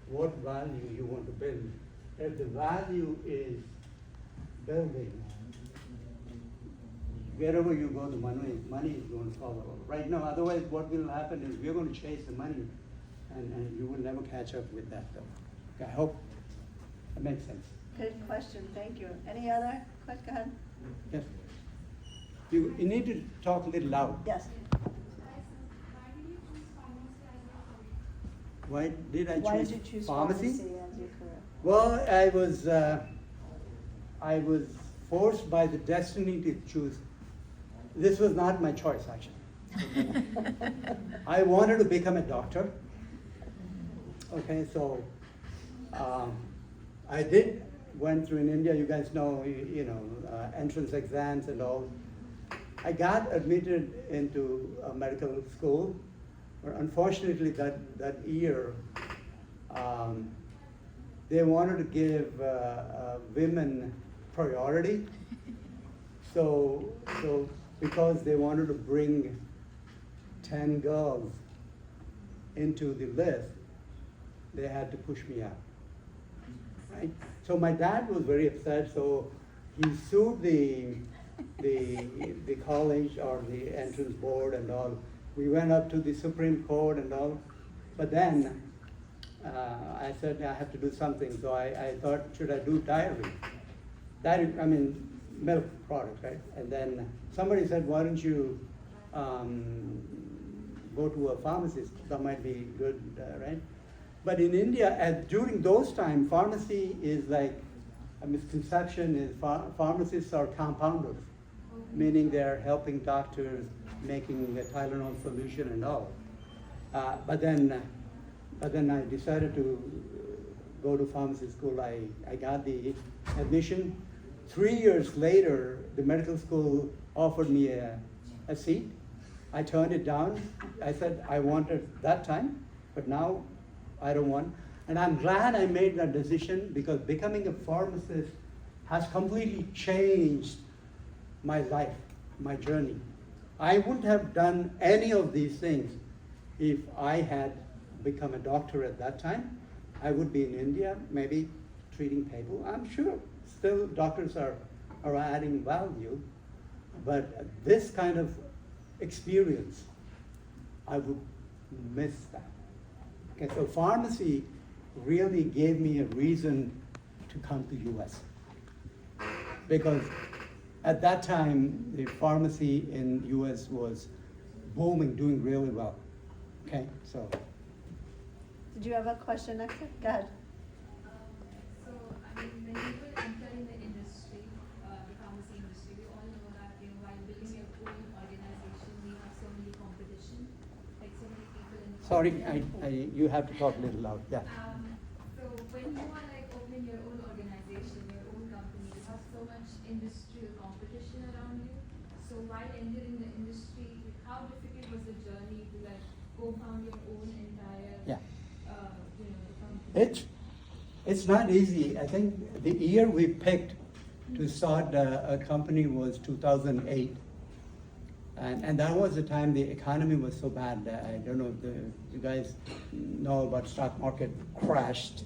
what value you want to build. If the value is building, wherever you go, the money is going to follow. Right now, otherwise what will happen is we're going to chase the money, and you will never catch up with that, though. Okay, I hope that makes sense. Good question, thank you. Any other questions? Go ahead. Yes. You need to talk a little loud. Yes. Why did I Why choose did you choose pharmacy? pharmacy as your career? Well, I was forced by the destiny to choose. This was not my choice, actually. I wanted to become a doctor. Okay, so I went through in India. You guys know, entrance exams and all. I got admitted into a medical school. But unfortunately, that year, they wanted to give women priority. So because they wanted to bring 10 girls into the list, they had to push me out. Right? So my dad was very upset, so he sued the college or the entrance board and all. We went up to the Supreme Court and all, but then I said I have to do something, so I thought, should I do dairy? Milk products, right? And then somebody said, why don't you go to a pharmacist? That might be good, right? But in India, during those times, pharmacy is like, a misconception is pharmacists are compounders, meaning they're helping doctors making a Tylenol solution and all. But then I decided to go to pharmacy school. I got the admission. 3 years later, the medical school offered me a seat. I turned it down. I said I wanted that time, but now I don't want. And I'm glad I made that decision because becoming a pharmacist has completely changed my life, my journey. I wouldn't have done any of these things if I had become a doctor at that time. I would be in India, maybe treating people. I'm sure still doctors are adding value, but this kind of experience, I would miss that. Okay, so pharmacy really gave me a reason to come to US. Because at that time, the pharmacy in US was booming, doing really well. Okay, so. Did you have a question next? Go ahead. So, when you were entering the industry, the pharmacy industry, we all know that, while building your own organization, we have so many competition, like so many people in the Sorry, you have to talk a little loud, yeah. So when you are like opening your own organization, your own company, you have so much industrial competition around you. So while entering the industry, how difficult was the journey to like co-found your own entire, company? It's not easy. I think the year we picked to start a company was 2008. And that was the time the economy was so bad. I don't know if you guys know about stock market crashed.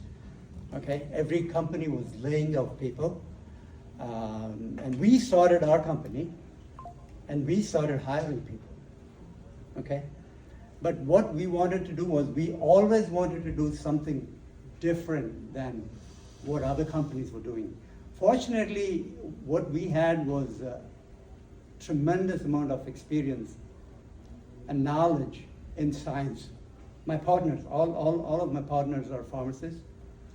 Okay, every company was laying off people. And we started our company and we started hiring people. Okay, but what we wanted to do was we always wanted to do something different than what other companies were doing. Fortunately, what we had was tremendous amount of experience and knowledge in science. My partners, all of my partners are pharmacists.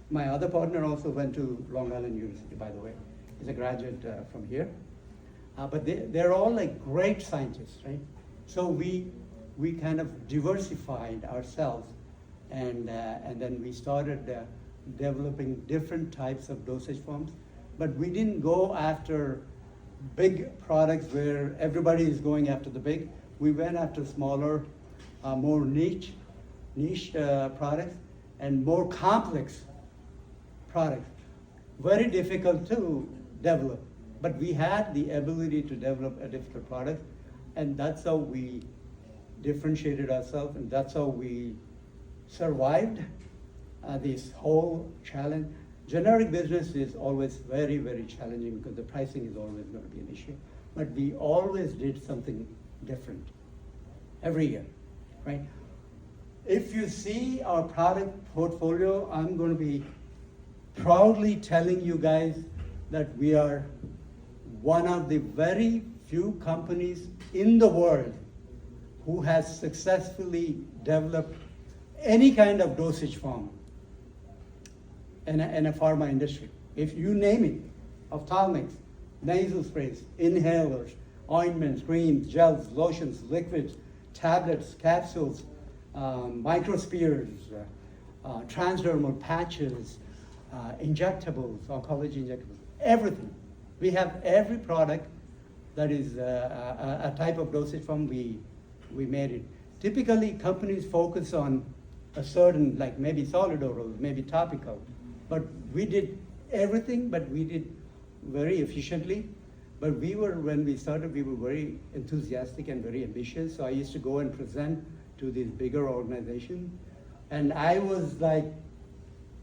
My other partner also went to Long Island University, by the way. He's a graduate from here. But they're all like great scientists, right? So we kind of diversified ourselves and then we started developing different types of dosage forms. But we didn't go after big products where everybody is going after the big. We went after smaller, more niche products and more complex products. Very difficult to develop, but we had the ability to develop a difficult product, and that's how we differentiated ourselves, and that's how we survived this whole challenge. Generic business is always very, very challenging because the pricing is always going to be an issue. But we always did something different every year, right? If you see our product portfolio, I'm going to be proudly telling you guys that we are one of the very few companies in the world who has successfully developed any kind of dosage form in a pharma industry. If you name it, ophthalmics, nasal sprays, inhalers, ointments, creams, gels, lotions, liquids, tablets, capsules, microspheres, transdermal patches, injectables, oncology injectables, everything. We have every product that is a type of dosage form, we made it. Typically, companies focus on a certain, like maybe solid oral, maybe topical, but we did everything, but we did very efficiently. But when we started, we were very enthusiastic and very ambitious. So I used to go and present to these bigger organizations. And I was like,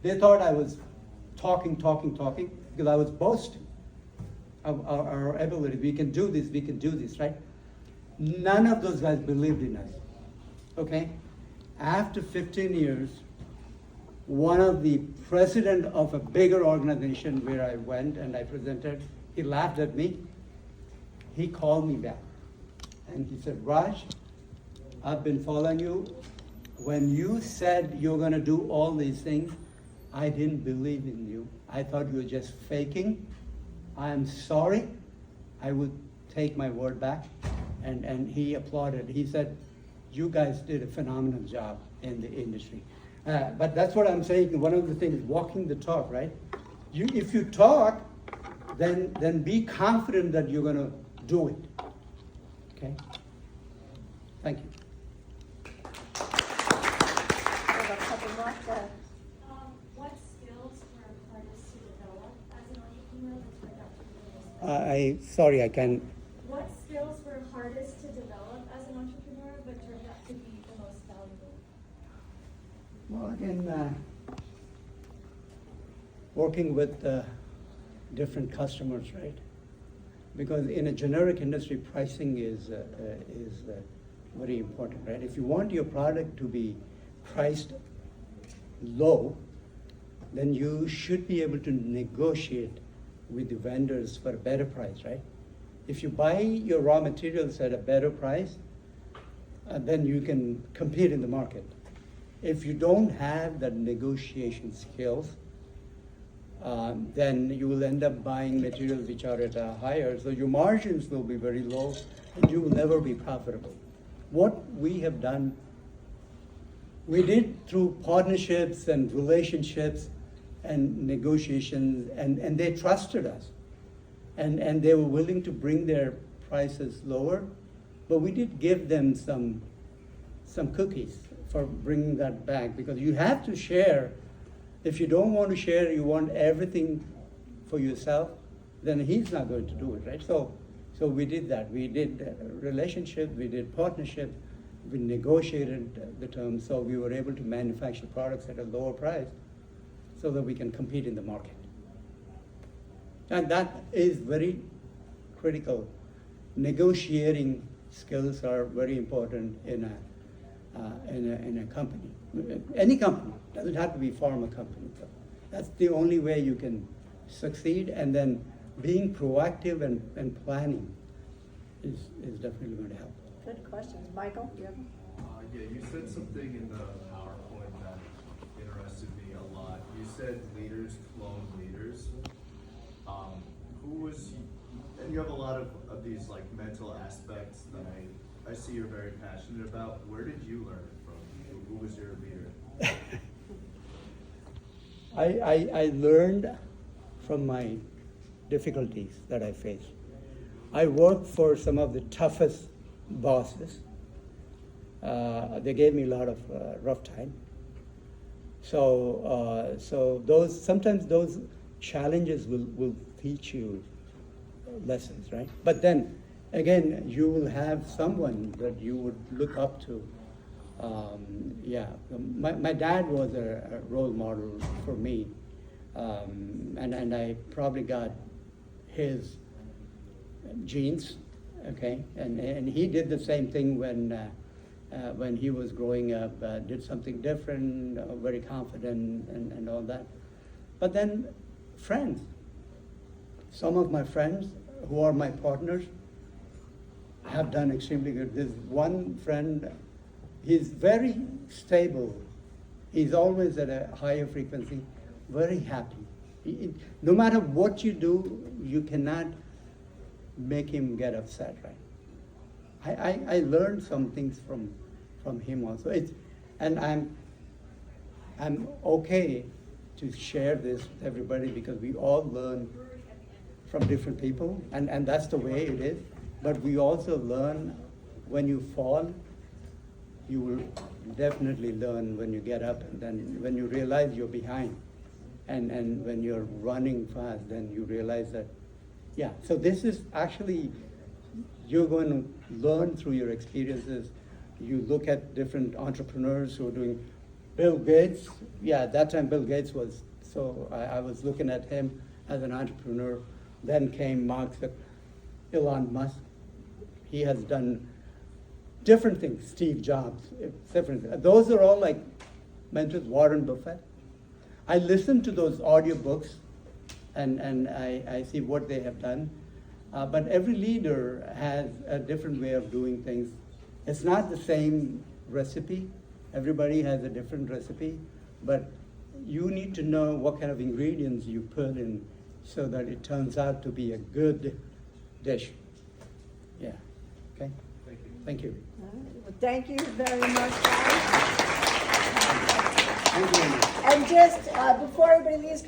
they thought I was talking, because I was boasting of our ability. We can do this, right? None of those guys believed in us, okay? After 15 years, one of the president of a bigger organization where I went and I presented, he laughed at me. He called me back and he said, Raj, I've been following you. When you said you're gonna do all these things, I didn't believe in you. I thought you were just faking. I am sorry. I would take my word back. And he applauded. He said, you guys did a phenomenal job in the industry. But that's what I'm saying. One of the things, walking the talk, right? If you talk, then be confident that you're going to do it. Okay? Thank you. We have a couple more. Go ahead. What skills were hardest to develop as an entrepreneur that turned out to be the most valuable? Sorry, I can. What skills were hardest to develop as an entrepreneur but turned out to be the most valuable? Well, again, working with different customers, right? Because in a generic industry, pricing is very important, right? If you want your product to be priced low, then you should be able to negotiate with the vendors for a better price, right? If you buy your raw materials at a better price, then you can compete in the market. If you don't have the negotiation skills, then you will end up buying materials which are at a higher, so your margins will be very low and you will never be profitable. What we have done, we did through partnerships and relationships and negotiations, and they trusted us. And they were willing to bring their prices lower, but we did give them some cookies for bringing that back, because you have to share. If you don't want to share, you want everything for yourself, then he's not going to do it, right? So we did that. We did relationship, we did partnership, we negotiated the terms, so we were able to manufacture products at a lower price so that we can compete in the market. And that is very critical. Negotiating skills are very important in a company. Any company, doesn't have to be pharma company. That's the only way you can succeed, and then being proactive and planning is definitely going to help. Good questions. Michael, you have? Yeah, you said something in the PowerPoint that interested me a lot. You said leaders clone leaders. Who was, and you have a lot of these like mental aspects that I see you're very passionate about. Where did you learn it from? Who was your leader? I learned from my difficulties that I faced. I worked for some of the toughest bosses. They gave me a lot of rough time. So sometimes those challenges will teach you lessons, right? But then again, you will have someone that you would look up to. My dad was a role model for me, and I probably got his genes, okay? And he did the same thing when he was growing up, did something different, very confident and all that. But then friends, some of my friends who are my partners have done extremely good. There's one friend, he's very stable. He's always at a higher frequency, very happy. No matter what you do, you cannot make him get upset, right? I learned some things from him also. And I'm okay to share this with everybody, because we all learn from different people, and that's the way it is. But we also learn when you fall. You will definitely learn when you get up, and then when you realize you're behind, and when you're running fast, then you realize that Yeah, so this is actually, you're going to learn through your experiences. You look at different entrepreneurs who are doing, Bill Gates, yeah, at that time Bill Gates was, so I was looking at him as an entrepreneur. Then came Elon Musk. He has done different things, Steve Jobs, different. Those are all like mentors, Warren Buffett. I listen to those audiobooks and I see what they have done. But every leader has a different way of doing things. It's not the same recipe. Everybody has a different recipe, but you need to know what kind of ingredients you put in so that it turns out to be a good dish. Yeah, okay? Thank you. Thank you. All right. Well, thank you very much, guys. Thank you very much. And just before everybody leaves,